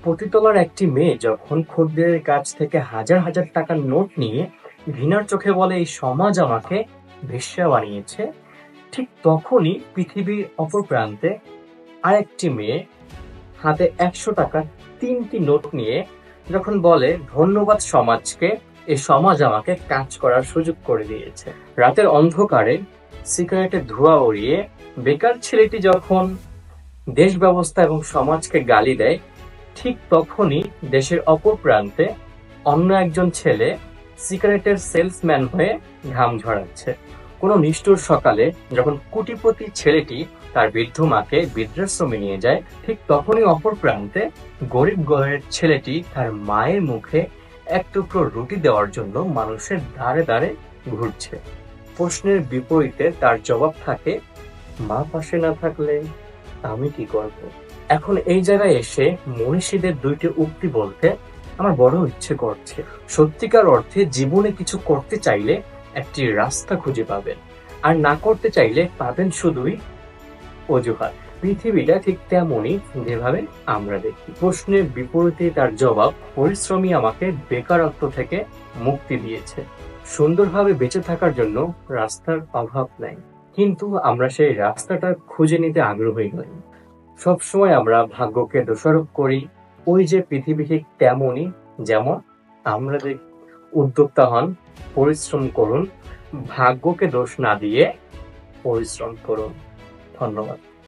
পতিতলার একটি মেয়ে যখন খদ্দেরের কাছ থেকে হাজার হাজার টাকার নোট নিয়ে ঘৃণার চোখে বলে, এই সমাজ আমাকে বেশ্যা বানিয়েছে, ঠিক তখনই পৃথিবীর অপর প্রান্তে আরেকটি মেয়ে হাতে ১০০ টাকার ৩টি নোট নিয়ে যখন বলে, ধন্যবাদ সমাজকে, এ সমাজ আমাকে কাজ করার সুযোগ করে দিয়েছে। রাতের অন্ধকারে সিগারেটের ধোঁয়া উড়িয়ে বেকার ছেলেটি যখন দেশ ব্যবস্থা এবং সমাজকে গালি দেয়, ঠিক তখনই দেশের অপর প্রান্তে অন্য একজন ছেলে সিগারেটের সেলসম্যান হয়ে ঘাম ঝরাচ্ছে। কোনো নিষ্ঠুর সকালে যখন কোটিপতি ছেলেটি তার বৃদ্ধ মাকে বৃদ্ধাশ্রমে নিয়ে যায়, ঠিক তখনই অপর প্রান্তে গরিব ঘরের ছেলেটি তার মায়ের মুখে এক টুকরো রুটি দেওয়ার জন্য মানুষের দ্বারে দ্বারে ঘুরছে। প্রশ্নের বিপরীতে তার জবাব থাকে, মা পাশে না থাকলে আমি কি করব? এখন এই জায়গায় এসে মনীষীদের দুইটি উক্তি বলতে আমার বড় ইচ্ছে করছে। সত্যিকার অর্থে জীবনে কিছু করতে চাইলে একটি রাস্তা খুঁজে পাবেন, আর না করতে চাইলে পাবেন শুধুই অজুহাত। পৃথিবীটা ঠিক তেমনই যেভাবে আমরা দেখি। প্রশ্নের বিপরীতে তার জবাব, পরিশ্রমী আমাকে বেকারত্ব থেকে মুক্তি দিয়েছে। সুন্দরভাবে বেঁচে থাকার জন্য রাস্তার অভাব নাই, কিন্তু আমরা সেই রাস্তাটা খুঁজে নিতে আগ্রহী নই। সবসময় আমরা ভাগ্যকে দোষারোপ করি। ওই যে পৃথিবী ঠিক তেমনই, যেমন আমরা উদ্যোক্তা হন, পরিশ্রম করুন, ভাগ্যকে দোষ না দিয়ে পরিশ্রম করুন। ধন্যবাদ।